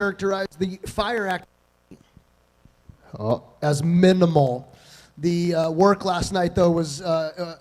characterize the fire activity as minimal. The work last night, though, was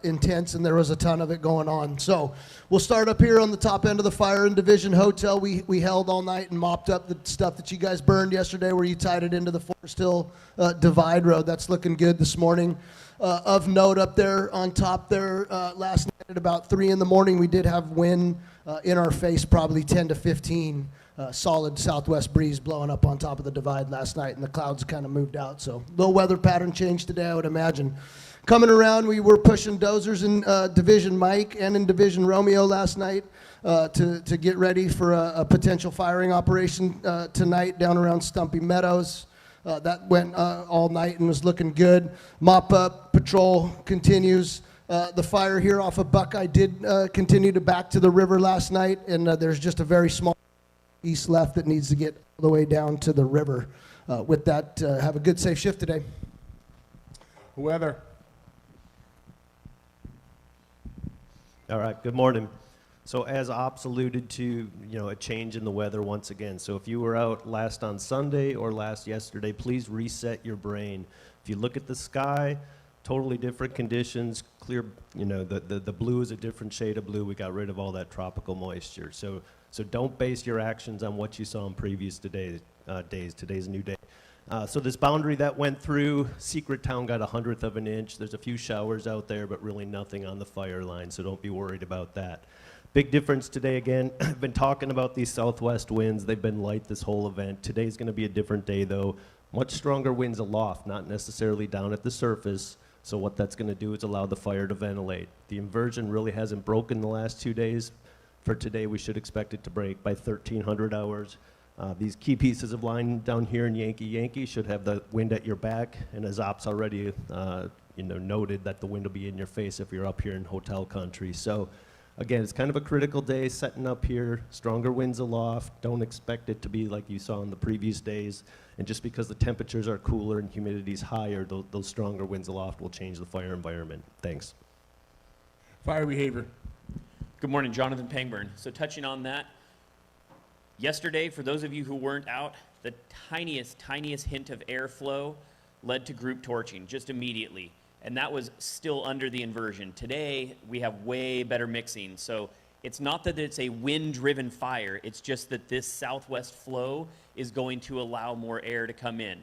intense, and there was a ton of it going on. So we'll start up here on the top end of the Fire and Division Hotel. We held all night and mopped up the stuff that you guys burned yesterday where you tied it into the Forest Hill Divide Road. That's looking good this morning. Of note up there on top there, last night at about 3 in the morning, we did have wind in our face, probably 10 to 15. Solid southwest breeze blowing up on top of the divide last night, and the clouds kind of moved out. So little weather pattern change today, I would imagine. Coming around, we were pushing dozers in Division Mike and in Division Romeo last night to get ready for a potential firing operation tonight down around Stumpy Meadows. That went all night and was looking good. Mop up patrol continues. The fire here off of Buckeye did continue to back to the river last night, and there's just a very small east left that needs to get all the way down to the river. With that, have a good, safe shift today. Weather. All right, good morning. So as Ops alluded to, a change in the weather once again. So if you were out last on Sunday or last yesterday, please reset your brain. If you look at the sky, totally different conditions, clear, the blue is a different shade of blue. We got rid of all that tropical moisture. So don't base your actions on what you saw in previous days. Today's a new day. So this boundary that went through, Secret Town got 1/100 of an inch. There's a few showers out there, but really nothing on the fire line, so don't be worried about that. Big difference today again. I've been talking about these southwest winds. They've been light this whole event. Today's going to be a different day, though. Much stronger winds aloft, not necessarily down at the surface. So what that's going to do is allow the fire to ventilate. The inversion really hasn't broken the last 2 days. For today, we should expect it to break by 1300 hours. These key pieces of line down here in Yankee should have the wind at your back, and as Ops already noted, that the wind will be in your face if you're up here in hotel country. So again, it's kind of a critical day setting up here. Stronger winds aloft. Don't expect it to be like you saw in the previous days. And just because the temperatures are cooler and humidity's higher, those stronger winds aloft will change the fire environment. Thanks. Fire behavior. Good morning, Jonathan Pangburn. So touching on that, yesterday, for those of you who weren't out, the tiniest hint of airflow led to group torching just immediately. And that was still under the inversion. Today, we have way better mixing. So it's not that it's a wind-driven fire, it's just that this southwest flow is going to allow more air to come in.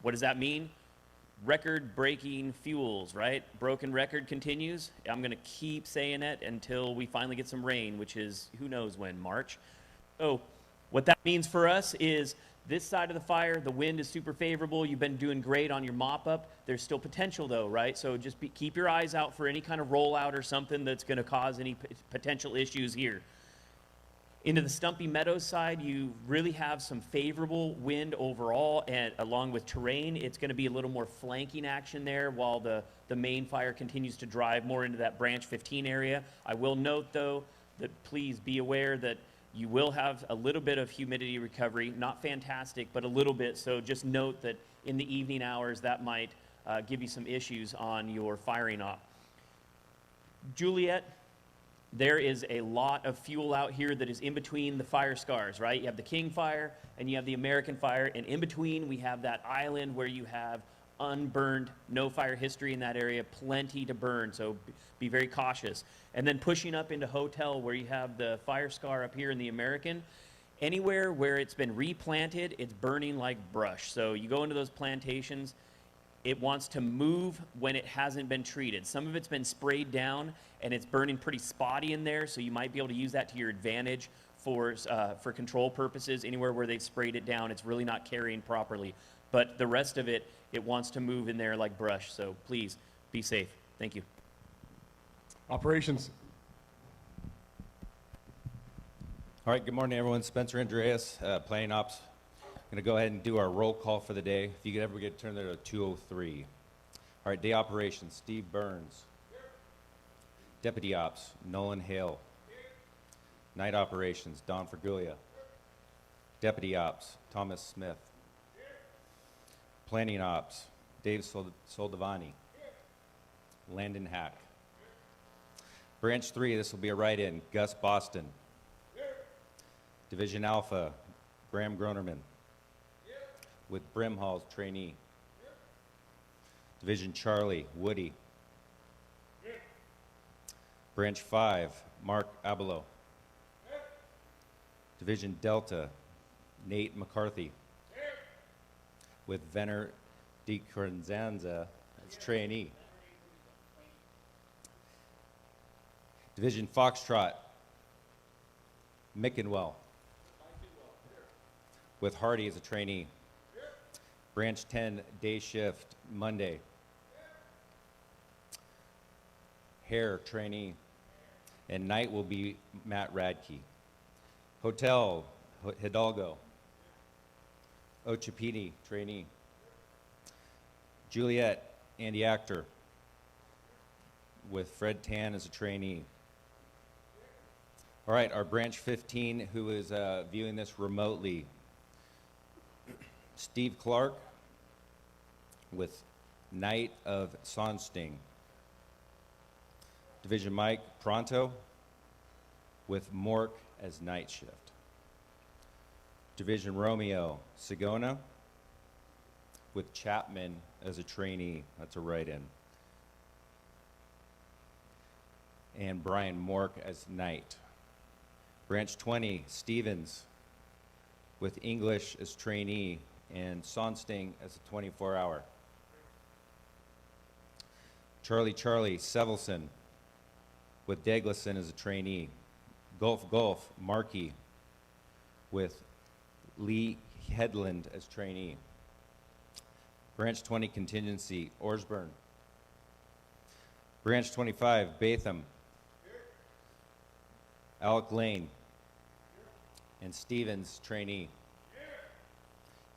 What does that mean? Record-breaking fuels, right? Broken record continues. I'm going to keep saying it until we finally get some rain, which is who knows when, March. So what that means for us is this side of the fire, the wind is super favorable. You've been doing great on your mop-up. There's still potential, though, right? So just keep your eyes out for any kind of rollout or something that's going to cause any potential issues here. Into the Stumpy Meadows side, you really have some favorable wind overall, and along with terrain, it's going to be a little more flanking action there while the main fire continues to drive more into that branch 15 area. I will note, though, that please be aware that you will have a little bit of humidity recovery, not fantastic, but a little bit. So just note that in the evening hours, that might give you some issues on your firing op. Juliet, there is a lot of fuel out here that is in between the fire scars, right? You have the King Fire and you have the American Fire, and in between we have that island where you have unburned, no fire history in that area, plenty to burn, so be very cautious. And then pushing up into Hotel where you have the fire scar up here in the American, anywhere where it's been replanted, it's burning like brush. So you go into those plantations, it wants to move when it hasn't been treated. Some of it's been sprayed down and it's burning pretty spotty in there, so you might be able to use that to your advantage for control purposes. Anywhere where they've sprayed it down, it's really not carrying properly. But the rest of it, it wants to move in there like brush, so please be safe. Thank you. Operations. All right, good morning, everyone. Spencer Andreas, Planning Ops. I'm going to go ahead and do our roll call for the day. If you could ever get turned there to 203. All right, day operations, Steve Burns. Here. Deputy Ops, Nolan Hale. Here. Night operations, Don Fergulia. Here. Deputy Ops, Thomas Smith. Here. Planning Ops, Dave Soldavani. Here. Landon Hack. Here. Branch 3, this will be a write-in, Gus Boston. Here. Division Alpha, Graham Gronerman. With Brimhall's trainee. Division Charlie, Woody. Branch 5, Mark Abelo. Division Delta, Nate McCarthy. With Venner DiCorzanza as trainee. Division Foxtrot, Mickenwell. With Hardy as a trainee. Branch 10, day shift, Monday. Hare, trainee. And night will be Matt Radke. Hotel, Hidalgo. Ochapini, trainee. Juliet, Andy Actor. With Fred Tan as a trainee. All right, our branch 15, who is viewing this remotely. Steve Clark with Knight of Sonsting. Division Mike Pronto with Mork as night shift. Division Romeo Sigona with Chapman as a trainee. That's a write-in. And Brian Mork as night. Branch 20, Stevens with English as trainee and Sonsting as a 24-hour. Charlie Sevelson with Degleson as a trainee. Gulf, Markey with Lee Headland as trainee. Branch 20 contingency, Orsburn. Branch 25, Batham. Alec Lane. And Stevens, trainee.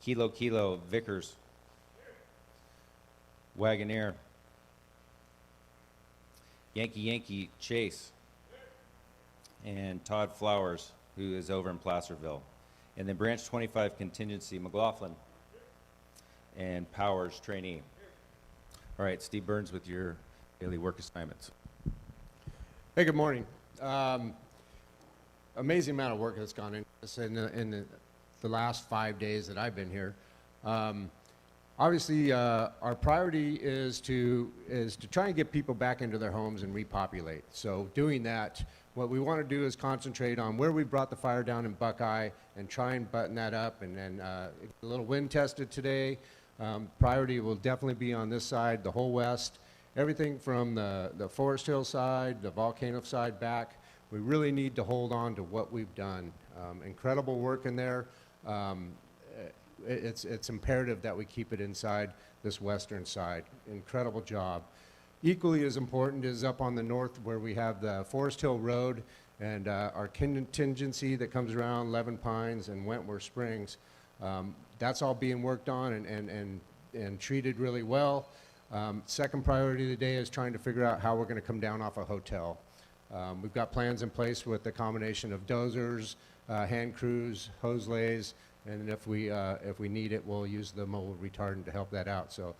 Kilo, Vickers. Wagoneer. Yankee, Chase. And Todd Flowers, who is over in Placerville. And then branch 25 contingency, McLaughlin. And Powers, trainee. All right, Steve Burns with your daily work assignments. Hey, good morning. Amazing amount of work that's gone into this in the last 5 days that I've been here. Obviously, our priority is to try and get people back into their homes and repopulate. So doing that, what we want to do is concentrate on where we brought the fire down in Buckeye and try and button that up. And then a little wind tested today. Priority will definitely be on this side, the whole west. Everything from the Forest Hill side, the Volcano side back. We really need to hold on to what we've done. Incredible work in there. It's imperative that we keep it inside this western side. Incredible job. Equally as important is up on the north where we have the Forest Hill Road and our contingency that comes around Levin Pines and Wentworth Springs. That's all being worked on and treated really well. Second priority today is trying to figure out how we're going to come down off a hotel. We've got plans in place with the combination of dozers, hand crews, hose lays, and if we need it, we'll use the mobile retardant to help that out. So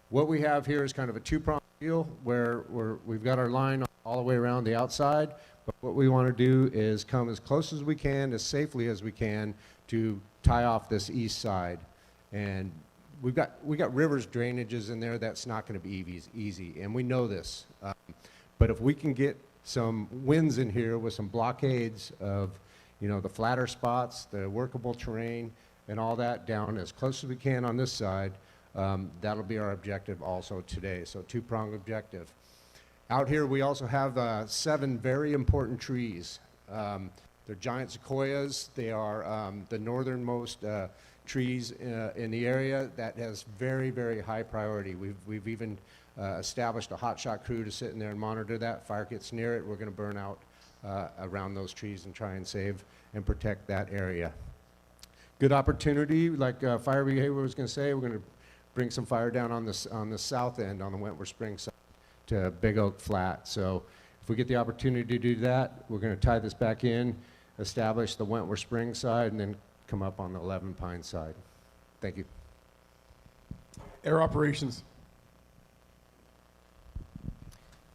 what we have here is kind of a two-pronged deal where we've got our line all the way around the outside, but what we want to do is come as close as we can, as safely as we can, to tie off this east side. And we got rivers drainages in there that's not going to be easy, and we know this. But if we can get some wins in here with some blockades of, the flatter spots, the workable terrain, and all that down as close as we can on this side, that'll be our objective also today. So two-pronged objective. Out here we also have 7 very important trees. They're giant sequoias. They are the northernmost trees in the area that has very, very high priority. We've even established a hotshot crew to sit in there and monitor that. Fire gets near it, we're going to burn out around those trees and try and save and protect that area. Good opportunity, like fire behavior was going to say, we're going to bring some fire down on the south end, on the Wentworth Springs side to Big Oak Flat. So if we get the opportunity to do that, we're going to tie this back in, establish the Wentworth Springs side, and then come up on the 11 Pine side. Thank you. Air operations.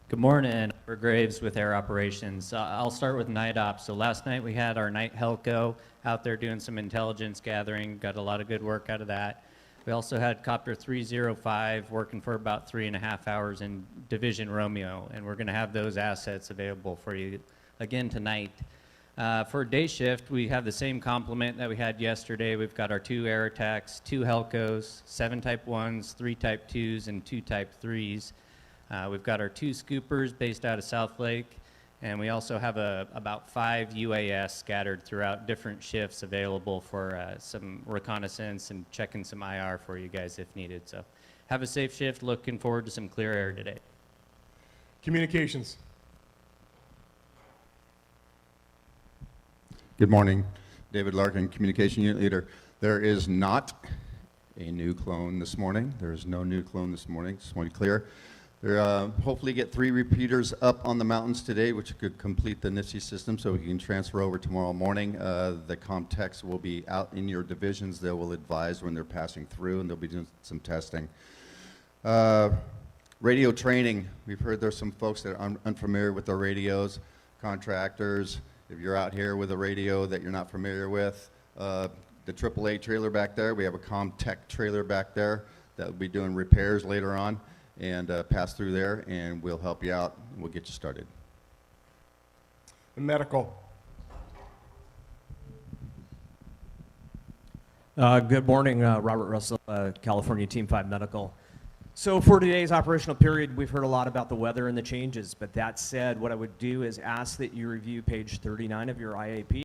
Good morning. We're Graves with Air Operations. I'll start with night ops. So last night we had our night Helco out there doing some intelligence gathering. Got a lot of good work out of that. We also had Copter 305 working for about 3.5 hours in Division Romeo, and we're going to have those assets available for you again tonight. For day shift, we have the same complement that we had yesterday. We've got our 2 air attacks, 2 Helcos, 7 Type 1s, 3 Type 2s, and 2 Type 3s. We've got our 2 scoopers based out of South Lake, and we also have about 5 UAS scattered throughout different shifts available for some reconnaissance and checking some IR for you guys if needed. So have a safe shift. Looking forward to some clear air today. Communications. Good morning, David Larkin, Communication Unit Leader. There is not a new clone this morning. There is no new clone this morning, just want to be clear. There, hopefully get 3 repeaters up on the mountains today, which could complete the NISI system so we can transfer over tomorrow morning. The ComTechs will be out in your divisions. They will advise when they're passing through, and they'll be doing some testing. Radio training. We've heard there's some folks that are unfamiliar with the radios, contractors. If you're out here with a radio that you're not familiar with, the AAA trailer back there, we have a ComTech trailer back there that will be doing repairs later on, and pass through there, and we'll help you out, and we'll get you started. Medical. Good morning, Robert Russell, California Team 5 Medical. So for today's operational period, we've heard a lot about the weather and the changes, but that said, what I would do is ask that you review page 39 of your IAP.